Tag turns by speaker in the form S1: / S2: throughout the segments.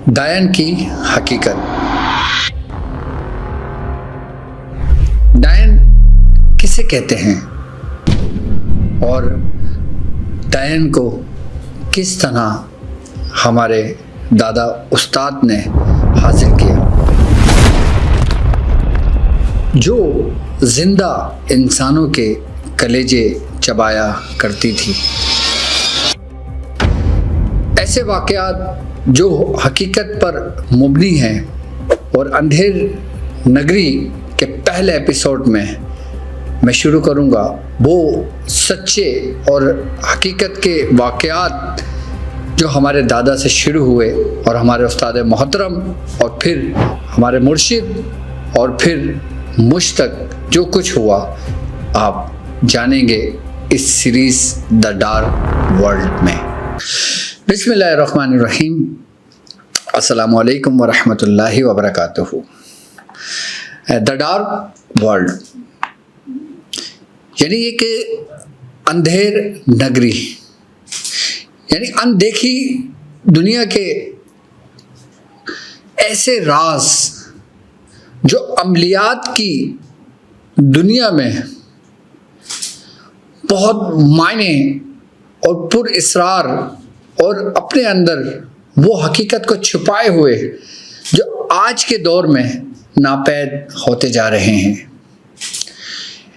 S1: डायन की हकीकत। डायन किसे कहते हैं और डायन को किस तरह हमारे दादा उस्ताद ने हासिल किया, जो जिंदा इंसानों के कलेजे चबाया करती थी। ऐसे वाक़यात जो हकीकत पर मुबनी हैं और अंधेर नगरी के पहले एपिसोड में मैं शुरू करूंगा, वो सच्चे और हकीकत के वाक़यात जो हमारे दादा से शुरू हुए और हमारे उस्ताद मोहतरम और फिर हमारे मुर्शिद और फिर मुझ तक जो कुछ हुआ आप जानेंगे इस सीरीज़ द डार्क वर्ल्ड में। बिस्मिल्लाहिर्रहमानिर्रहीम। अस्सलामु अलैकुम वरहमतुल्लाहि वबरकातुहू। द डार्क वर्ल्ड यानी एक अंधेर नगरी, यानी अनदेखी दुनिया के ऐसे राज जो अमलियात की दुनिया में बहुत मायने और पुरअसरार और अपने अंदर वो हकीकत को छुपाए हुए जो आज के दौर में नापैद होते जा रहे हैं।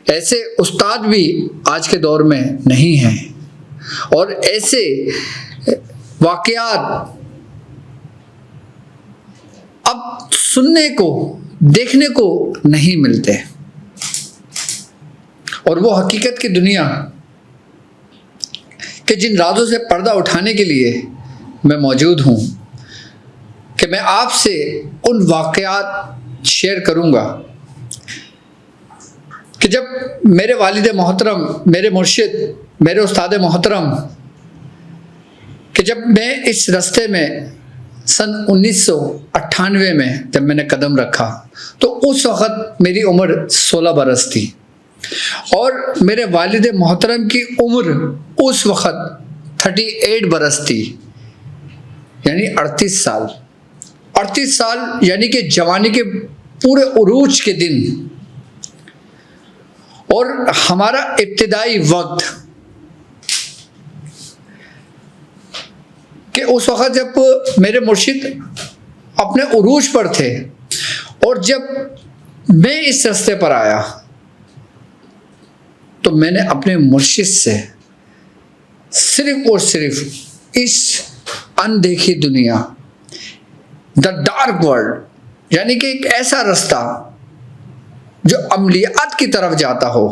S1: ऐसे उस्ताद भी आज के दौर में नहीं हैं और ऐसे वाक़यात अब सुनने को देखने को नहीं मिलते। और वो हकीकत की दुनिया कि जिन राजों से पर्दा उठाने के लिए मैं मौजूद हूँ कि मैं आपसे उन वाक़यात शेयर करूँगा कि जब मेरे वालिद मोहतरम, मेरे मुर्शिद, मेरे उस्ताद मोहतरम कि जब मैं इस रास्ते में सन 1998 में जब मैंने कदम रखा तो उस वक़्त मेरी उम्र 16 बरस थी और मेरे वालिद मोहतरम की उम्र उस वक़्त 38 बरस थी, यानी 38 साल। 38 साल यानी कि जवानी के पूरे उरूज के दिन। और हमारा इब्तिदाई वक्त कि उस वक़्त जब मेरे मुर्शिद अपने उरूज पर थे और जब मैं इस रास्ते पर आया तो मैंने अपने मुर्शिद से सिर्फ और सिर्फ इस अनदेखी दुनिया, द डार्क वर्ल्ड, यानी कि एक ऐसा रास्ता जो अमलियात की तरफ जाता हो,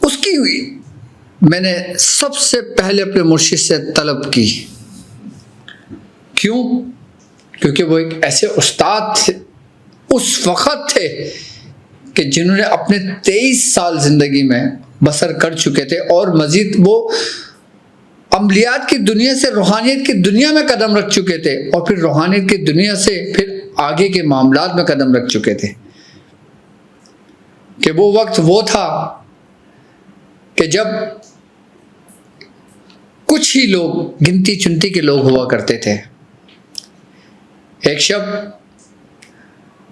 S1: उसकी मैंने सबसे पहले अपने मुर्शिद से तलब की। क्यों? क्योंकि वो एक ऐसे उस्ताद थे, उस वक़्त थे कि जिन्होंने अपने 23 साल ज़िंदगी में बसर कर चुके थे और मज़ीद वो अमलियात की दुनिया से रूहानियत की दुनिया में कदम रख चुके थे और फिर रूहानियत की दुनिया से फिर आगे के मामलात में कदम रख चुके थे। कि वो वक्त वो था कि जब कुछ ही लोग, गिनती चुनती के लोग हुआ करते थे। एक शब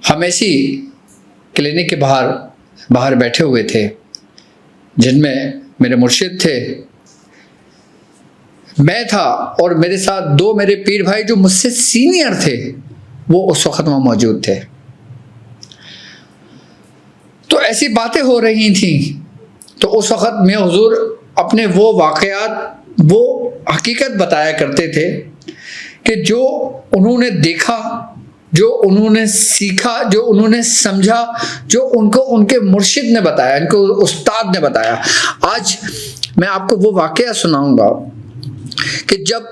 S1: हम ऐसी क्लिनिक के बाहर बैठे हुए थे जिनमें मेरे मुर्शिद थे, मैं था और मेरे साथ दो मेरे पीर भाई जो मुझसे सीनियर थे, वो उस वक़्त वहाँ मौजूद थे। तो ऐसी बातें हो रही थी तो उस वक़्त मैं हुजूर अपने वो वाक़यात, वो हकीकत बताया करते थे कि जो उन्होंने देखा, जो उन्होंने सीखा, जो उन्होंने समझा, जो उनको उनके मुर्शिद ने बताया, उनको उस्ताद ने बताया। आज मैं आपको वो वाक़या सुनाऊंगा कि जब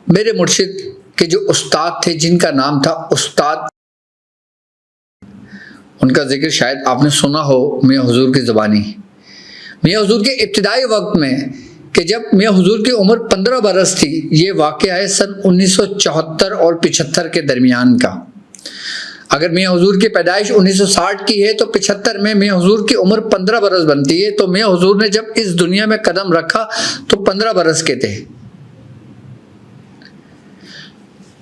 S1: मेरे मुर्शिद के जो उस्ताद थे, जिनका नाम था उस्ताद, उनका जिक्र शायद आपने सुना हो मियाँ हुजूर की ज़बानी। मियाँ हुजूर के इब्तिदाई वक्त में कि जब मियाँ हुजूर की उम्र 15 बरस थी, ये वाक़या है सन 1974 और 75 के दरमियान का। अगर मियाँ हुजूर की पैदाइश 1960 की है तो 75 में मियाँ हुजूर की उम्र 15 बरस बनती है। तो मियाँ हुजूर ने जब इस दुनिया में कदम रखा तो 15 बरस के थे।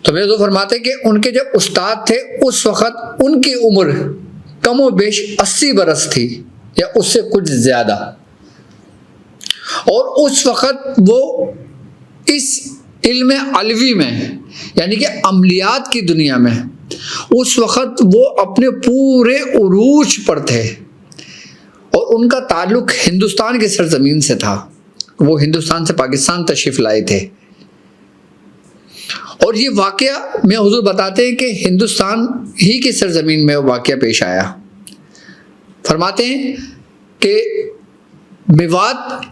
S1: तो मेरे तो फरमाते कि उनके जब उस्ताद थे उस वक्त उनकी उम्र कमो बेश 80 बरस थी या उससे कुछ ज्यादा, और उस वक्त वो इस इल्म अलवी में यानी कि अमलियात की दुनिया में उस वक्त वो अपने पूरे उरूज पर थे, और उनका ताल्लुक हिंदुस्तान की सरजमीन से था। वो हिंदुस्तान से पाकिस्तान तशरीफ लाए थे, और ये वाकया में हुजूर बताते हैं कि हिंदुस्तान ही की सरजमीन में वो वाकया पेश आया। फरमाते हैं कि मेवात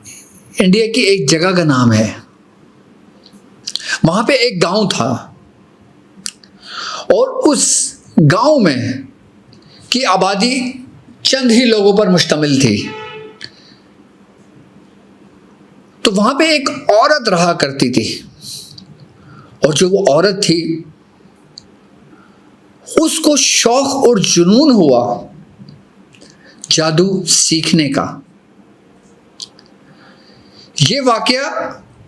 S1: इंडिया की एक जगह का नाम है, वहां पे एक गांव था, और उस गांव में की आबादी चंद ही लोगों पर मुश्तमिल थी। तो वहां पे एक औरत रहा करती थी, और जो वो औरत थी उसको शौक और जुनून हुआ जादू सीखने का। ये वाकया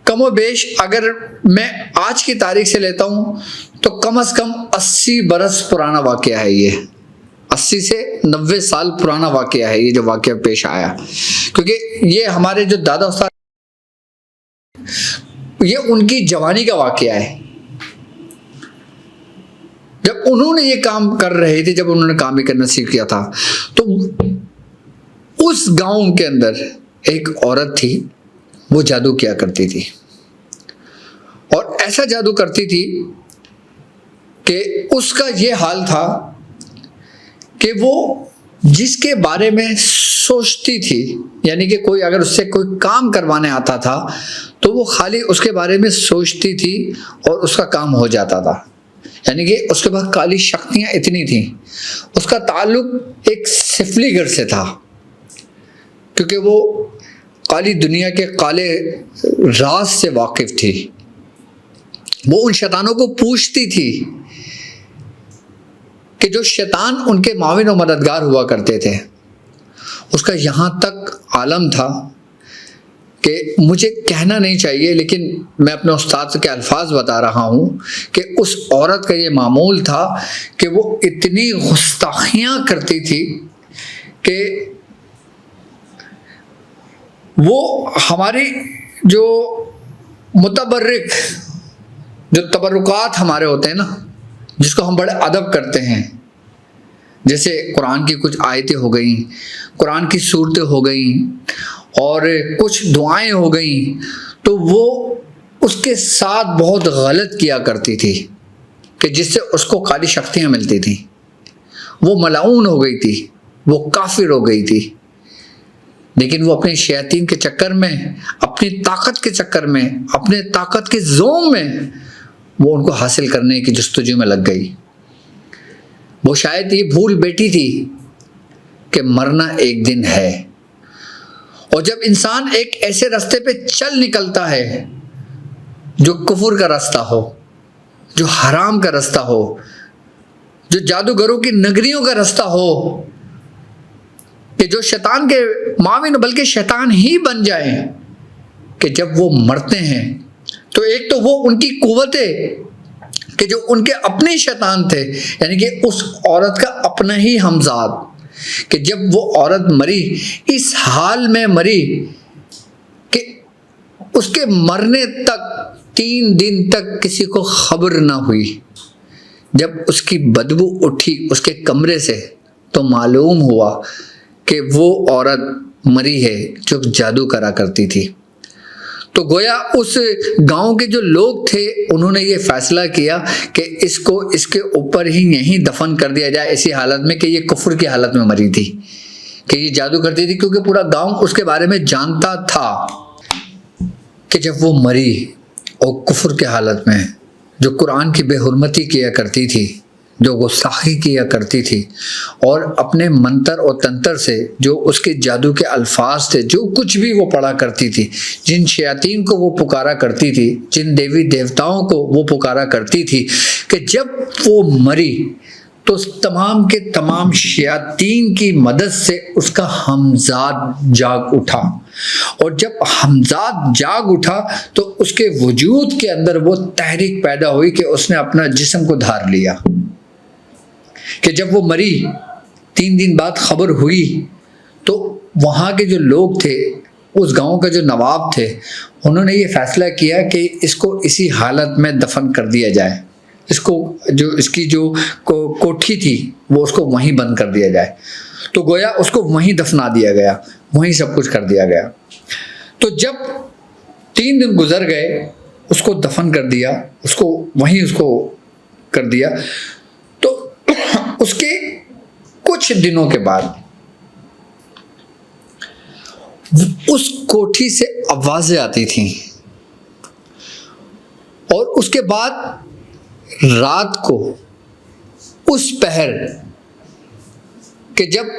S1: कमोबेश अगर मैं आज की तारीख से लेता हूं तो कम से कम 80 बरस पुराना वाकया है। ये 80 से 90 साल पुराना वाकया है ये जो वाकया पेश आया, क्योंकि ये हमारे जो दादा उस्ताद ये उनकी जवानी का वाकया है। जब उन्होंने ये काम कर रहे थे, जब उन्होंने काम ही करना सीख किया था, तो उस गांव के अंदर एक औरत थी, वो जादू किया करती थी, और ऐसा जादू करती थी कि उसका ये हाल था कि वो जिसके बारे में सोचती थी, यानी कि कोई अगर उससे कोई काम करवाने आता था तो वो खाली उसके बारे में सोचती थी और उसका काम हो जाता था। यानी कि उसके पास काली शक्तियां इतनी थी। उसका ताल्लुक एक सिफलीगर से था, क्योंकि वो काली दुनिया के काले राज से वाकिफ थी। वो उन शैतानों को पूछती थी कि जो शैतान उनके माविन और मददगार हुआ करते थे। उसका यहाँ तक आलम था कि मुझे कहना नहीं चाहिए, लेकिन मैं अपने उस्ताद के अल्फाज बता रहा हूँ कि उस औरत का ये मामूल था कि वो इतनी गुस्ताखियाँ करती थी कि वो हमारी जो मुतबर्रिक जो तबरुकात हमारे होते हैं ना, जिसको हम बड़े अदब करते हैं, जैसे कुरान की कुछ आयतें हो गई, कुरान की सूरतें हो गई और कुछ दुआएं हो गई, तो वो उसके साथ बहुत गलत किया करती थी कि जिससे उसको काली शक्तियाँ मिलती थी। वो मलाऊन हो गई थी, वो काफिर हो गई थी, लेकिन वो अपने शैतान के चक्कर में, अपनी ताकत के चक्कर में, अपने ताकत के जोम में वो उनको हासिल करने की जस्तजू में लग गई। वो शायद ये भूल बैठी थी कि मरना एक दिन है, और जब इंसान एक ऐसे रास्ते पे चल निकलता है जो कुफर का रास्ता हो, जो हराम का रास्ता हो, जो जादूगरों की नगरियों का रास्ता हो, कि जो शैतान के माविन बल्कि शैतान ही बन जाए, कि जब वो मरते हैं तो एक तो वो उनकी कुव्वतें कि जो उनके अपने शैतान थे, यानी कि उस औरत का अपना ही हमजाद, कि जब वो औरत मरी इस हाल में मरी कि उसके मरने तक 3 दिन तक किसी को खबर ना हुई। जब उसकी बदबू उठी उसके कमरे से तो मालूम हुआ कि वो औरत मरी है जो जादू करा करती थी। तो गोया उस गांव के जो लोग थे उन्होंने ये फैसला किया कि इसको इसके ऊपर ही यहीं दफन कर दिया जाए, ऐसी हालत में कि ये कुफ्र की हालत में मरी थी, कि ये जादू करती थी, क्योंकि पूरा गांव उसके बारे में जानता था कि जब वो मरी और कुफ्र की हालत में, जो कुरान की बेहुरमती किया करती थी, जो गुस्ताखी किया करती थी, और अपने मंतर और तंत्र से जो उसके जादू के अल्फाज थे, जो कुछ भी वो पढ़ा करती थी, जिन शयातीन को वो पुकारा करती थी, जिन देवी देवताओं को वो पुकारा करती थी, कि जब वो मरी तो तमाम के तमाम शयातीन की मदद से उसका हमजाद जाग उठा और जब हमजाद जाग उठा तो उसके वजूद के अंदर वो तहरीक पैदा हुई कि उसने अपना जिस्म को धार लिया। कि जब वो मरी 3 दिन बाद खबर हुई तो वहाँ के जो लोग थे, उस गांव का जो नवाब थे, उन्होंने ये फैसला किया कि इसको इसी हालत में दफन कर दिया जाए। इसकी जो कोठी थी वो उसको वहीं बंद कर दिया जाए। तो गोया उसको वहीं दफना दिया गया, वहीं सब कुछ कर दिया गया। तो जब 3 दिन गुजर गए, उसको दफन कर दिया, उसको कर दिया। तो उसके कुछ दिनों के बाद उस कोठी से आवाजें आती थीं, और उसके बाद रात को उस पहर कि जब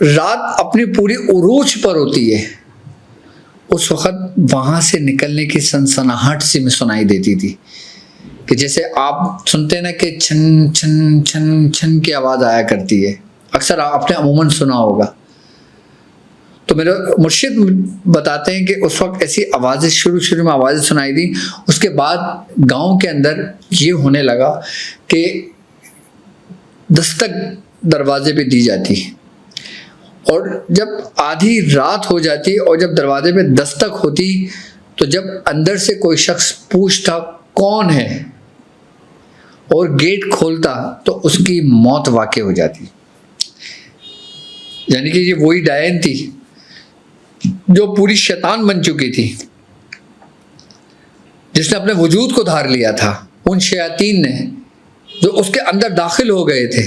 S1: रात अपनी पूरी उरूज पर होती है, उस वक्त वहां से निकलने की सनसनाहट सी में सुनाई देती थी कि जैसे आप सुनते हैं ना कि छन छन छन छन की आवाज आया करती है, अक्सर आपने अमूमन सुना होगा। तो मेरे मुर्शिद बताते हैं कि उस वक्त ऐसी आवाज़ें शुरू में आवाज़ें सुनाई दी। उसके बाद गांव के अंदर ये होने लगा कि दस्तक दरवाजे पे दी जाती, और जब आधी रात हो जाती और जब दरवाजे पे दस्तक होती, तो जब अंदर से कोई शख्स पूछता कौन है और गेट खोलता, तो उसकी मौत वाक़ई हो जाती। यानी कि ये वही डायन थी जो पूरी शैतान बन चुकी थी, जिसने अपने वजूद को धार लिया था। उन शयातीन ने जो उसके अंदर दाखिल हो गए थे,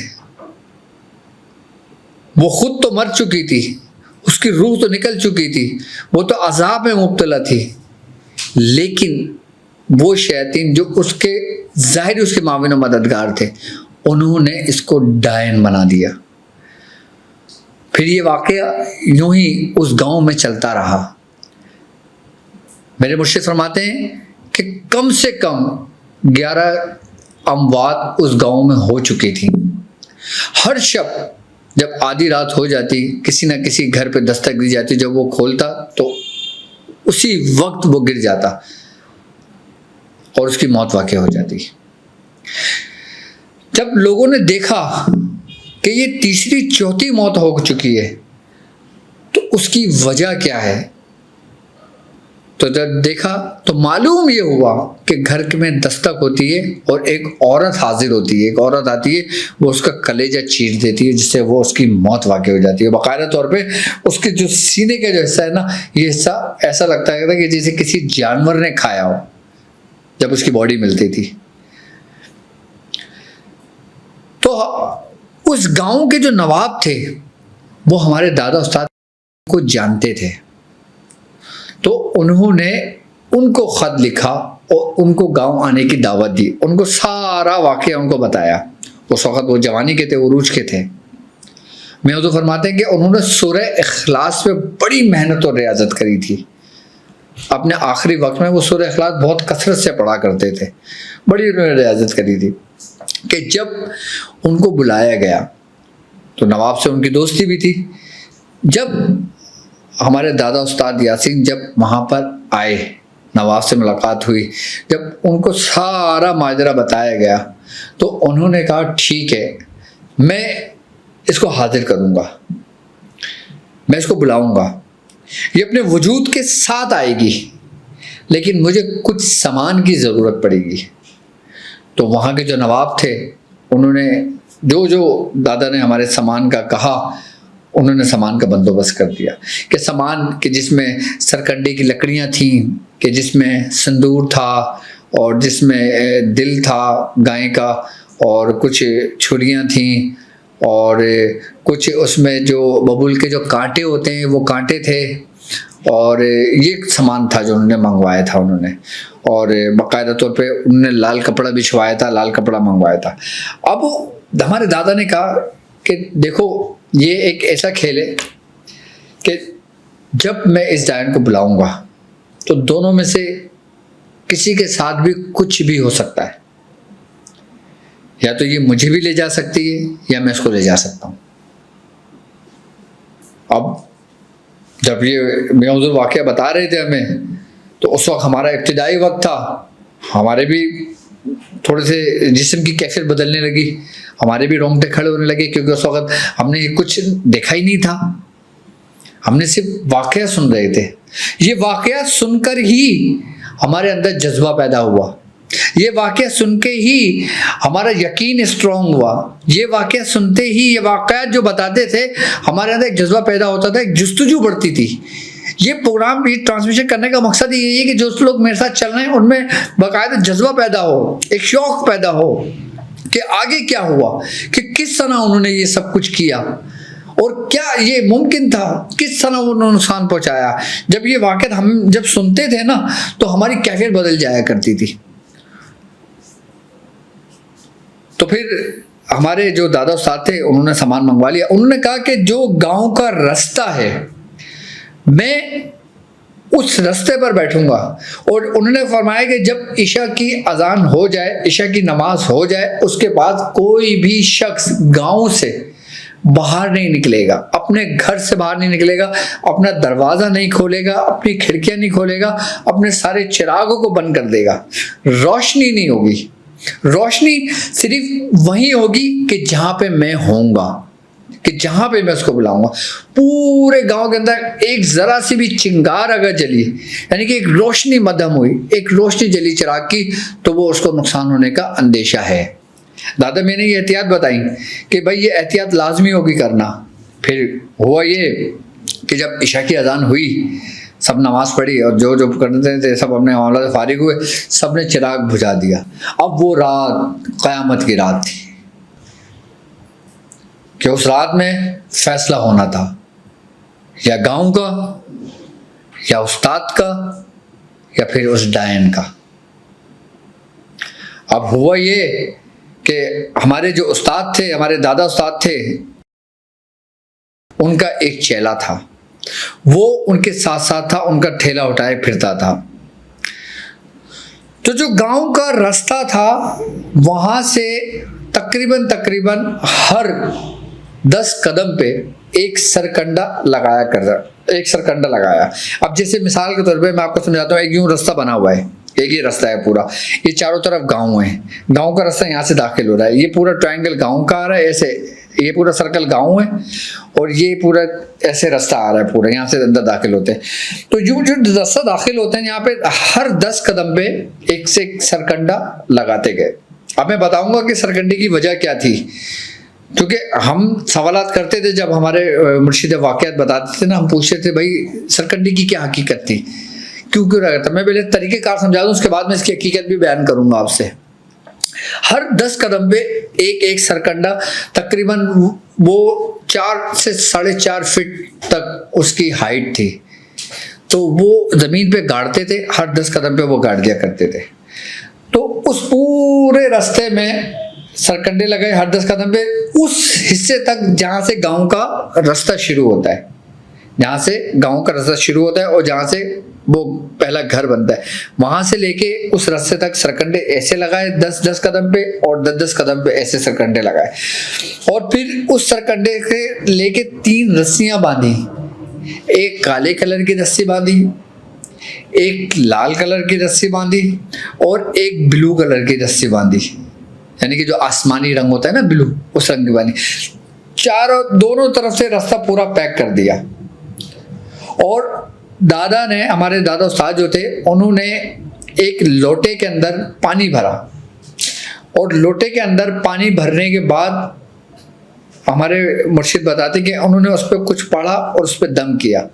S1: वो खुद तो मर चुकी थी, उसकी रूह तो निकल चुकी थी, वो तो अजाब में मुब्तला थी, लेकिन वो शयातीन जो उसके ज़ाहिर उसके माविन और मददगार थे, उन्होंने इसको डायन बना दिया। फिर ये वाक़या यूं ही उस गांव में चलता रहा। मेरे मुर्शिद फरमाते हैं कि कम से कम 11 अमवात उस गांव में हो चुकी थी। हर शब जब आधी रात हो जाती, किसी न किसी घर पे दस्तक दी जाती, जब वो खोलता तो उसी वक्त वो गिर जाता और उसकी मौत वाक़ई हो जाती। जब लोगों ने देखा कि ये तीसरी चौथी मौत हो चुकी है, तो उसकी वजह क्या है, तो जब देखा तो मालूम ये हुआ कि घर में दस्तक होती है और एक औरत हाजिर होती है, एक औरत आती है, वो उसका कलेजा चीर देती है, जिससे वो उसकी मौत वाक़ई हो जाती है। बाकायदा तौर पे उसके जो सीने का जो हिस्सा है ना, ये हिस्सा ऐसा लगता है कि जैसे किसी जानवर ने खाया हो जब उसकी बॉडी मिलती थी। तो उस गांव के जो नवाब थे वो हमारे दादा उस्ताद को जानते थे, तो उन्होंने उनको ख़त लिखा और उनको गांव आने की दावत दी, उनको सारा वाक़या उनको बताया। उस वक़्त वो जवानी के थे, उरूज के थे। मैं तो फरमाते हैं कि उन्होंने सूरह इखलास पे बड़ी मेहनत और रियाजत करी थी। अपने आखिरी वक्त में वो सूरह इखलास बहुत कसरत से पढ़ा करते थे, बड़ी उन्होंने रियाजत करी थी। कि जब उनको बुलाया गया तो नवाब से उनकी दोस्ती भी थी। जब हमारे दादा उस्ताद यासीन जब वहाँ पर आए, नवाब से मुलाकात हुई, जब उनको सारा माजरा बताया गया, तो उन्होंने कहा ठीक है, मैं इसको हाजिर करूँगा, मैं इसको बुलाऊँगा, ये अपने वजूद के साथ आएगी, लेकिन मुझे कुछ सामान की ज़रूरत पड़ेगी। तो वहाँ के जो नवाब थे, उन्होंने जो दादा ने हमारे सामान का कहा, उन्होंने सामान का बंदोबस्त कर दिया। कि सामान के जिसमें सरकंडे की लकड़ियाँ थीं, कि जिसमें संदूर था और जिसमें दिल था गाय का, और कुछ छुरियाँ थीं, और कुछ उसमें जो बबूल के जो कांटे होते हैं वो कांटे थे, और ये सामान था जो उन्होंने मंगवाया था उन्होंने। और बाकायदा तौर पे उन्होंने लाल कपड़ा बिछवाया था, लाल कपड़ा मंगवाया था। अब हमारे दादा ने कहा कि देखो ये एक ऐसा खेल है कि जब मैं इस डायन को बुलाऊंगा तो दोनों में से किसी के साथ भी कुछ भी हो सकता है, या तो ये मुझे भी ले जा सकती है या मैं इसको ले जा सकता हूँ। अब जब ये मियां हुजूर वाक़या बता रहे थे हमें, तो उस वक्त हमारा इब्तिदाई वक्त था, हमारे भी थोड़े से जिस्म की कैफियत बदलने लगी, हमारे भी रोंगटे खड़े होने लगे, क्योंकि उस वक्त हमने ये कुछ देखा ही नहीं था, हमने सिर्फ वाक़या सुन रहे थे। ये वाक़या सुनकर ही हमारे अंदर जज्बा पैदा हुआ, ये वाक़या सुन के ही हमारा यकीन स्ट्रॉन्ग हुआ, ये वाक़या सुनते ही, ये वाक़या जो बताते थे, हमारे अंदर एक जज्बा पैदा होता था, एक जुस्तजू बढ़ती थी। ये प्रोग्राम, ये ट्रांसमिशन करने का मकसद यही है कि जो लोग मेरे साथ चल रहे हैं उनमें बाकायदा जज्बा पैदा हो, एक शौक पैदा हो कि आगे क्या हुआ, कि किस तरह उन्होंने ये सब कुछ किया और क्या ये मुमकिन था, किस तरह उन्होंने नुकसान पहुंचाया। जब ये वाक़या हम जब सुनते थे ना, तो हमारी कैफियत बदल जाया करती थी। तो फिर हमारे जो दादा उस्ताद थे, उन्होंने सामान मंगवा लिया। उन्होंने कहा कि जो गांव का रास्ता है, मैं उस रास्ते पर बैठूंगा। और उन्होंने फरमाया कि जब ईशा की अजान हो जाए, ईशा की नमाज हो जाए, उसके बाद कोई भी शख्स गांव से बाहर नहीं निकलेगा, अपने घर से बाहर नहीं निकलेगा, अपना दरवाज़ा नहीं खोलेगा, अपनी खिड़कियां नहीं खोलेगा, अपने सारे चिरागों को बंद कर देगा, रोशनी नहीं होगी। रोशनी सिर्फ वहीं होगी कि जहां पे मैं होऊंगा, कि जहां पे मैं उसको बुलाऊंगा। पूरे गांव के अंदर एक जरा सी भी चिंगार अगर जली, यानी कि एक रोशनी मध्यम हुई, एक रोशनी जली चिराग की, तो वो उसको नुकसान होने का अंदेशा है। दादा मैंने ये एहतियात बताई कि भाई ये एहतियात लाजमी होगी करना। फिर हुआ ये कि जब इशा की अजान हुई, सब नमाज पढ़ी और जो जो करते थे सब अपने मामला से फारिग हुए, सब ने चिराग बुझा दिया। अब वो रात क़यामत की रात थी कि उस रात में फैसला होना था, या गांव का, या उस्ताद का, या फिर उस डायन का। अब हुआ ये कि हमारे जो उस्ताद थे, हमारे दादा उस्ताद थे, उनका एक चेला था, वो उनके साथ साथ था, उनका ठेला उठाए फिरता था। तो जो गांव का रास्ता था, वहां से तकरीबन हर 10 कदम पे एक सरकंडा लगाया। अब जैसे मिसाल के तौर पे मैं आपको समझाता हूँ, एक यूं रास्ता बना हुआ है, एक ही रास्ता है पूरा, ये चारों तरफ गांव है, गांव का रास्ता यहाँ से दाखिल हो रहा है, ये पूरा ट्रायंगल गांव का आ रहा है, ऐसे ये पूरा सर्कल गांव है, और ये पूरा ऐसे रास्ता आ रहा है पूरा, यहाँ से अंदर दाखिल होते हैं। तो जो रास्ता दाखिल होते हैं, यहाँ पे हर 10 कदम पे एक से एक सरकंडा लगाते गए। अब मैं बताऊंगा कि सरकंडे की वजह क्या थी, क्योंकि हम सवालात करते थे जब हमारे मुर्शिद वाक़यात बताते थे ना, हम पूछते थे भाई सरकंडे की क्या हकीकत थी, क्यों रहा था। मैं पहले तरीक़ेकार समझा दूँ, उसके बाद में इसकी हकीकत भी बयान करूंगा आपसे। हर 10 कदम पे एक सरकंडा, तकरीबन वो 4 से 4.5 फीट तक उसकी हाइट थी, तो वो ज़मीन पे गाड़ते थे, हर 10 कदम पे वो गाड़ दिया करते थे। तो उस पूरे रास्ते में सरकंडे लगाए हर 10 कदम पे, उस हिस्से तक जहाँ से गांव का रास्ता शुरू होता है, जहाँ से गांव का रास्ता शुरू होता है और जहाँ से वो पहला घर बनता है, वहां से लेके उस रास्ते तक सरकंडे ऐसे लगाए 10-10 कदम पे, और 10-10 कदम पे ऐसे सरकंडे लगाए। और फिर उस सरकंडे के लेके 3 रस्सियां बांधी, एक काले कलर की रस्सी बांधी, एक लाल कलर की रस्सी बांधी, और एक ब्लू कलर की रस्सी बांधी, यानी कि जो आसमानी रंग होता है ना, ब्लू, उस रंग की बांधी। दोनों तरफ से रास्ता पूरा पैक कर दिया। और दादा ने, हमारे दादा उस्ताद जो थे, उन्होंने एक लोटे के अंदर पानी भरा, और लोटे के अंदर पानी भरने के बाद हमारे मुर्शिद बताते कि उन्होंने उस पर कुछ पढ़ा और उस पर दम किया।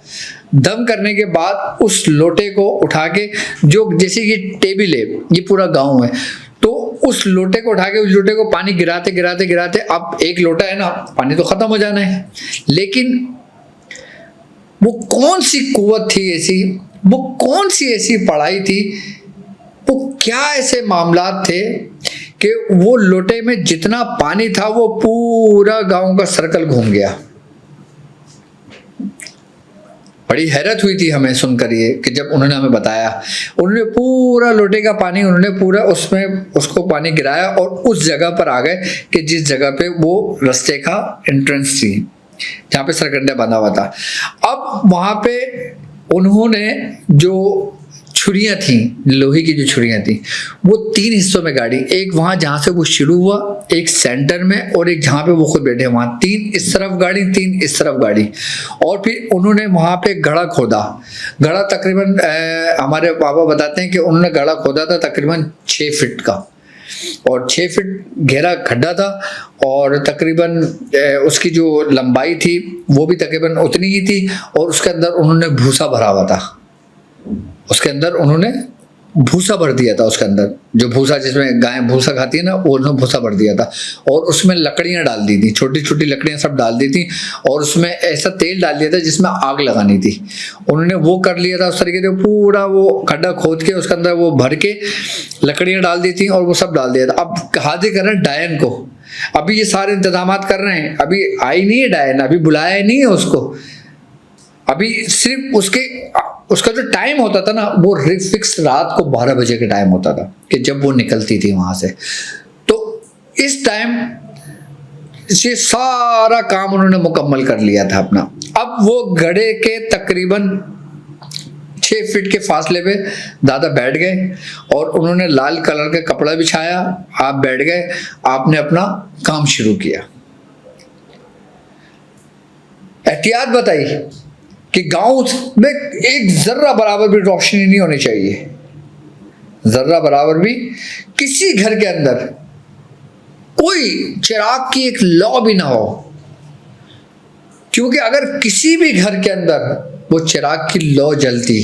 S1: दम करने के बाद उस लोटे को उठा के, जो जैसे ये टेबल है, ये पूरा गांव है, तो उस लोटे को उठा के उस लोटे को पानी गिराते गिराते गिराते, अब एक लोटा है ना, पानी तो खत्म हो जाना है, लेकिन वो कौन सी कुव्वत थी ऐसी, वो कौन सी ऐसी पढ़ाई थी, वो क्या ऐसे मामलात थे कि वो लोटे में जितना पानी था वो पूरा गांव का सर्कल घूम गया। बड़ी हैरत हुई थी हमें सुनकर ये, कि जब उन्होंने हमें बताया, उन्होंने पूरा लोटे का पानी, उन्होंने पूरा उसमें उसको पानी गिराया और उस जगह पर आ गए कि जिस जगह पे वो रास्ते का एंट्रेंस थी, जहाँ पे सरकंडा बंधा हुआ था। अब वहाँ पे उन्होंने जो छुरियाँ थी, लोहे की जो छुरियाँ थी, वो 3 हिस्सों में गाड़ी। एक वहाँ जहाँ से वो शुरू हुआ, एक सेंटर में, और एक जहाँ पे वो खुद बैठे वहाँ। 3 इस तरफ गाड़ी, 3 इस तरफ गाड़ी। और फिर उन्होंने वहाँ पे गड्ढा खोदा। गड्ढा तकरीबन हमारे पापा बताते हैं कि उन्होंने गड्ढा खोदा था तकरीबन 6 फीट का, और 6 फीट गहरा खड्डा था, और तकरीबन उसकी जो लंबाई थी वो भी तकरीबन उतनी ही थी। और उसके अंदर उन्होंने भूसा भरा हुआ था, उसके अंदर उन्होंने भूसा भर दिया था। उसके अंदर जो भूसा, जिसमें गाय भूसा खाती है ना, वो उन्होंने भूसा भर दिया था। और उसमें लकड़ियाँ डाल दी थी, छोटी छोटी लकड़ियाँ सब डाल दी थी, और उसमें ऐसा तेल डाल दिया था जिसमें आग लगानी थी। उन्होंने वो कर लिया था उस तरीके से, पूरा वो खड्डा खोद के उसके अंदर वो भर के लकड़ियाँ डाल दी थी, और वो सब डाल दिया था। अब हाजिर कर रहे हैं डायन को, अभी ये सारे इंतजाम कर रहे हैं। अभी आई नहीं है डायन, अभी बुलाया नहीं है उसको, अभी सिर्फ उसका जो टाइम होता था ना, वो फिक्स रात को 12 बजे के टाइम होता था कि जब वो निकलती थी वहां से। तो इस टाइम ये सारा काम उन्होंने मुकम्मल कर लिया था अपना। अब वो गड्ढे के तकरीबन 6 फीट के फासले पे दादा बैठ गए, और उन्होंने लाल कलर का कपड़ा बिछाया, आप बैठ गए, आपने अपना काम शुरू किया। एहतियात बताई कि गांव में एक जर्रा बराबर भी रोशनी नहीं होनी चाहिए, जर्रा बराबर भी किसी घर के अंदर कोई चिराग की एक लौ भी ना हो। क्योंकि अगर किसी भी घर के अंदर वो चिराग की लौ जलती,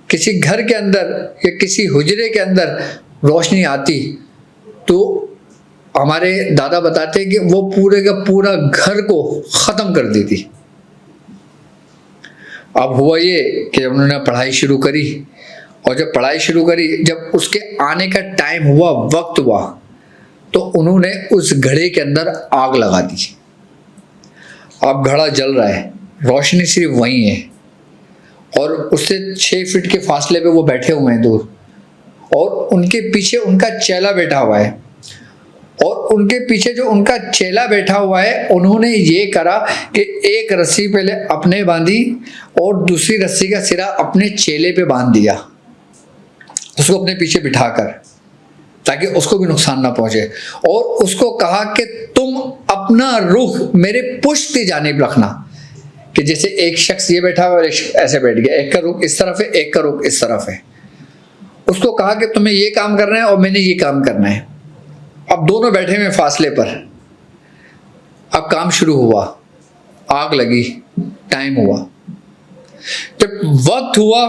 S1: किसी घर के अंदर या किसी हुजरे के अंदर रोशनी आती, तो हमारे दादा बताते हैं कि वो पूरे का पूरा घर को खत्म कर देती। अब हुआ ये कि उन्होंने पढ़ाई शुरू करी, और जब पढ़ाई शुरू करी, जब उसके आने का टाइम हुआ, वक्त हुआ, तो उन्होंने उस घड़े के अंदर आग लगा दी। अब घड़ा जल रहा है, रोशनी सिर्फ वहीं है, और उससे 6 फीट के फासले पे वो बैठे हुए हैं दूर, और उनके पीछे उनका चेला बैठा हुआ है। और उनके पीछे जो उनका चेला बैठा हुआ है, उन्होंने ये करा कि एक रस्सी पहले अपने बांधी, और दूसरी रस्सी का सिरा अपने चेले पे बांध दिया, उसको अपने पीछे बिठाकर, ताकि उसको भी नुकसान ना पहुंचे। और उसको कहा कि तुम अपना रुख मेरे पुष्ट की जानिब रखना, कि जैसे एक शख्स ये बैठा हुआ और एक ऐसे बैठ गया, एक का रुख इस तरफ है, एक का रुख इस तरफ है। उसको कहा कि तुम्हें ये काम करना है और मैंने ये काम करना है। अब दोनों बैठे हुए फासले पर। अब काम शुरू हुआ, आग लगी, टाइम हुआ। जब वक्त हुआ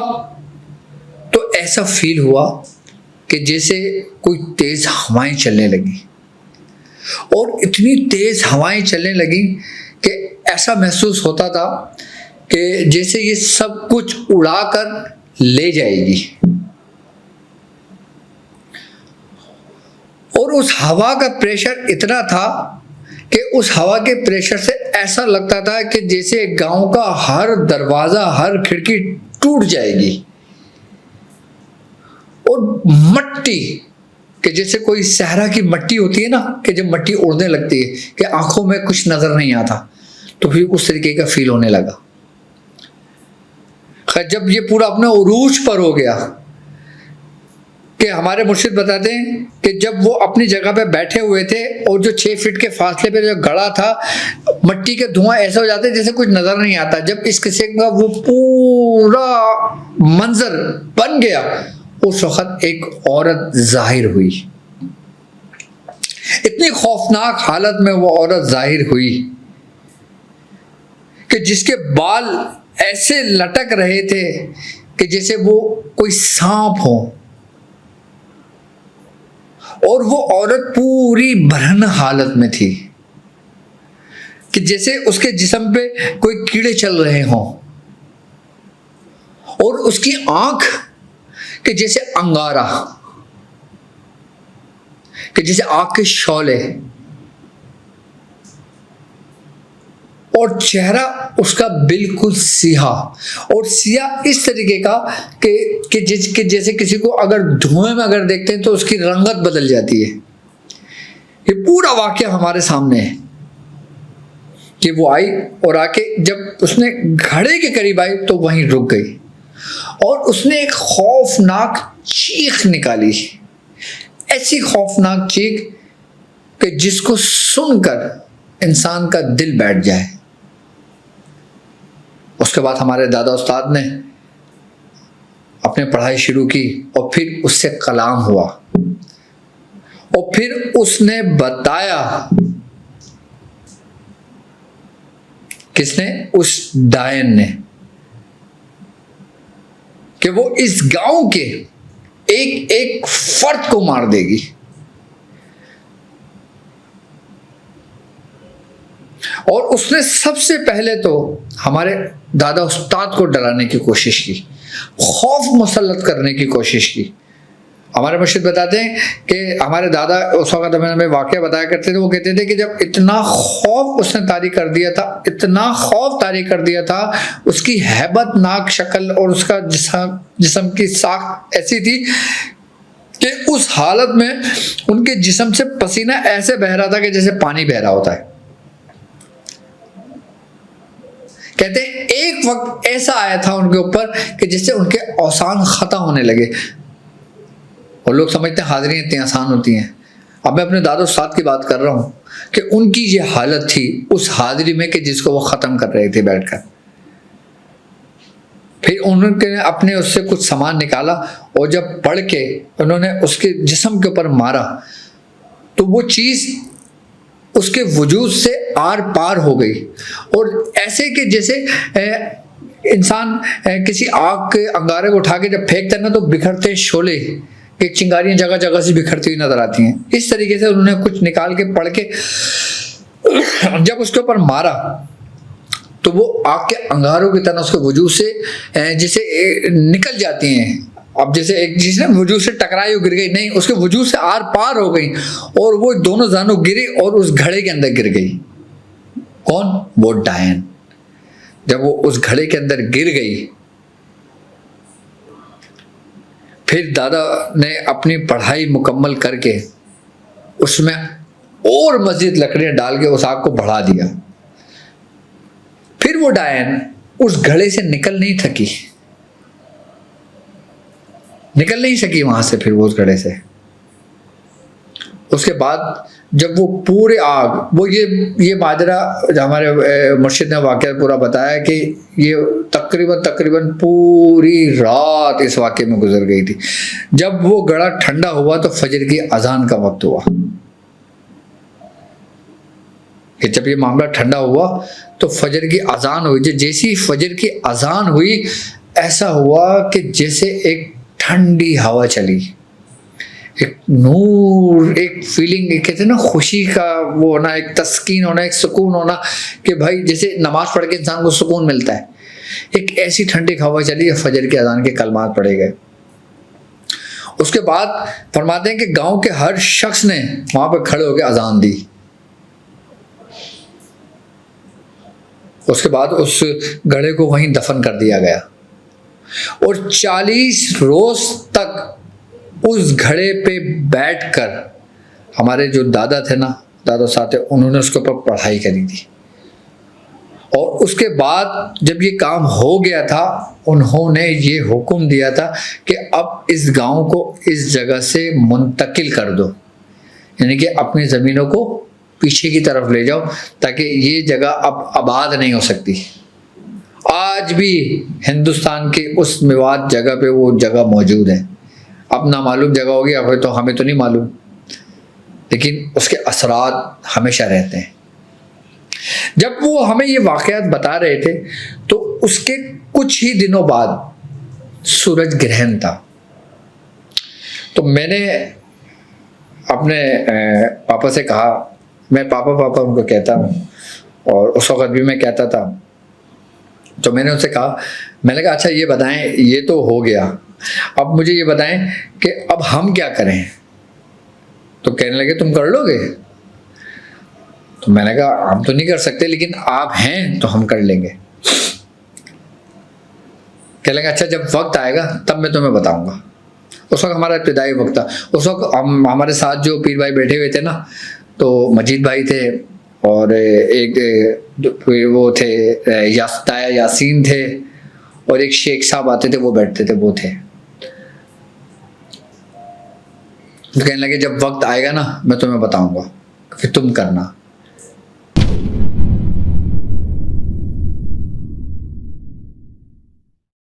S1: तो ऐसा फील हुआ कि जैसे कोई तेज हवाएं चलने लगी, और इतनी तेज हवाएं चलने लगी कि ऐसा महसूस होता था कि जैसे ये सब कुछ उड़ाकर ले जाएगी। और उस हवा का प्रेशर इतना था कि उस हवा के प्रेशर से ऐसा लगता था कि जैसे गांव का हर दरवाजा, हर खिड़की टूट जाएगी। और मट्टी, कि जैसे कोई सहरा की मट्टी होती है ना, कि जब मट्टी उड़ने लगती है कि आंखों में कुछ नजर नहीं आता, तो फिर उस तरीके का फील होने लगा। खैर, जब ये पूरा अपने उरूज पर हो गया, कि हमारे मुर्शिद बताते हैं कि जब वो अपनी जगह पे बैठे हुए थे, और जो 6 फीट के फासले पे जो गड़ा था, मट्टी के धुआं ऐसा हो जाते जैसे कुछ नजर नहीं आता। जब इस किस्म का वो पूरा मंजर बन गया, उस वक्त एक औरत जाहिर हुई। इतनी खौफनाक हालत में वो औरत जाहिर हुई कि जिसके बाल ऐसे लटक रहे थे कि जैसे वो कोई सांप हो, और वो औरत पूरी बरहन हालत में थी कि जैसे उसके जिस्म पे कोई कीड़े चल रहे हों, और उसकी आंख कि जैसे अंगारा, कि जैसे आग के शौले, और चेहरा उसका बिल्कुल सिया, और सिया इस तरीके का कि जैसे किसी को अगर धुएं में अगर देखते हैं तो उसकी रंगत बदल जाती है। ये पूरा वाकया हमारे सामने है कि वो आई और आके जब उसने घड़े के करीब आई तो वहीं रुक गई और उसने एक खौफनाक चीख निकाली, ऐसी खौफनाक चीख कि जिसको सुनकर इंसान का दिल बैठ जाए। उसके बाद हमारे दादा उस्ताद ने अपने पढ़ाई शुरू की और फिर उससे कलाम हुआ और फिर उसने बताया, किसने? उस डायन ने, कि वो इस गांव के एक एक फर्द को मार देगी। और उसने सबसे पहले तो हमारे दादा उस्ताद को डराने की कोशिश की, खौफ मुसल्लत करने की कोशिश की। हमारे मुर्शिद बताते हैं कि हमारे दादा उस वक्त हमें वाकया बताया करते थे, वो कहते थे कि जब इतना खौफ उसने तारी कर दिया था, इतना खौफ तारी कर दिया था, उसकी हैबतनाक शक्ल और उसका जिस्म की साख ऐसी थी कि उस हालत में उनके जिस्म से पसीना ऐसे बह रहा था कि जैसे पानी बह रहा होता है। कहते हैं एक वक्त ऐसा आया था उनके ऊपर कि जिससे उनके औसान खता होने लगे और लोग समझते हैं हाजिरी इतनी आसान होती हैं। अब मैं अपने दादा उस्ताद की बात कर रहा हूँ कि उनकी ये हालत थी उस हाजिरी में कि जिसको वो ख़त्म कर रहे थे बैठकर। फिर उन्होंने अपने उससे कुछ सामान निकाला और जब पढ़ के उन्होंने उसके जिस्म के ऊपर मारा तो वो चीज़ उसके वजूद से आर पार हो गई और ऐसे कि जैसे इंसान किसी आग के अंगारे को उठा के जब फेंकते हैं ना तो बिखरते शोले कि चिंगारियां जगह जगह से बिखरती हुई नजर आती हैं। इस तरीके से उन्होंने कुछ निकाल के पढ़ के जब उसके ऊपर मारा तो वो आग के अंगारों की तरह उसके वजूद से जैसे निकल जाती हैं। अब जैसे एक चीज ना वजूद से टकराई गिर गई, नहीं, उसके वजूद से आर पार हो गई और वो दोनों जानों गिरी और उस घड़े के अंदर गिर गई। कौन? वो डायन। जब वो उस घड़े के अंदर गिर गई फिर दादा ने अपनी पढ़ाई मुकम्मल करके उसमें और मजीद लकड़ियां डाल के उस आग को बढ़ा दिया। फिर वो डायन उस घड़े से निकल नहीं सकी वहां से, फिर वो उस घड़े से। उसके बाद जब वो पूरे आग, वो ये माजरा हमारे मुर्शिद ने वाकया पूरा बताया कि ये तकरीबन पूरी रात इस वाकये में गुजर गई थी। जब वो गड़ा ठंडा हुआ तो फजर की अजान का वक्त हुआ कि जब ये मामला ठंडा हुआ तो फजर की अजान हुई। जैसी फजर की अजान हुई ऐसा हुआ कि जैसे एक ठंडी हवा चली, एक नूर, एक फीलिंग, कहते हैं ना खुशी का वो होना, एक तस्कीन होना, एक सुकून होना कि भाई जैसे नमाज पढ़ के इंसान को सुकून मिलता है, एक ऐसी ठंडी हवा चली है। फजर के अजान के कलमात पढ़े गए। उसके बाद फरमाते हैं कि गांव के हर शख्स ने वहां पर खड़े होकर अजान दी। उसके बाद उस घड़े को वहीं दफन कर दिया गया और 40 रोज तक उस घड़े पे बैठकर हमारे जो दादा थे ना, दादा साहब थे, उन्होंने उसके ऊपर पढ़ाई करी थी। और उसके बाद जब ये काम हो गया था उन्होंने ये हुक्म दिया था कि अब इस गांव को इस जगह से मुंतकिल कर दो, यानी कि अपनी ज़मीनों को पीछे की तरफ ले जाओ ताकि ये जगह अब आबाद नहीं हो सकती। आज भी हिंदुस्तान के उस मेवात जगह पे वो जगह मौजूद है। अब ना मालूम जगह होगी, अब तो हमें तो नहीं मालूम, लेकिन उसके असरात हमेशा रहते हैं। जब वो हमें ये वाक़यात बता रहे थे तो उसके कुछ ही दिनों बाद सूरज ग्रहण था। तो मैंने अपने पापा से कहा, मैं पापा उनको कहता हूँ और उस वक़्त भी मैं कहता था, तो मैंने उनसे कहा, मैंने कहा अच्छा ये बताएं, ये तो हो गया, अब मुझे ये बताएं कि अब हम क्या करें। तो कहने लगे तुम कर लोगे। तो मैंने कहा हम तो नहीं कर सकते, लेकिन आप हैं तो हम कर लेंगे। कहने लगे अच्छा जब वक्त आएगा तब मैं तुम्हें बताऊंगा। उस वक्त हमारा इब्तिदाई वक्त था। उस वक्त हम हमारे साथ जो पीर भाई बैठे हुए थे ना, तो मजीद भाई थे और एक वो थे ताया यासीन थे, और एक शेख साहब आते थे, वो बैठते थे, वो थे। तो कहने लगे जब वक्त आएगा ना मैं तुम्हें बताऊंगा, फिर तुम करना।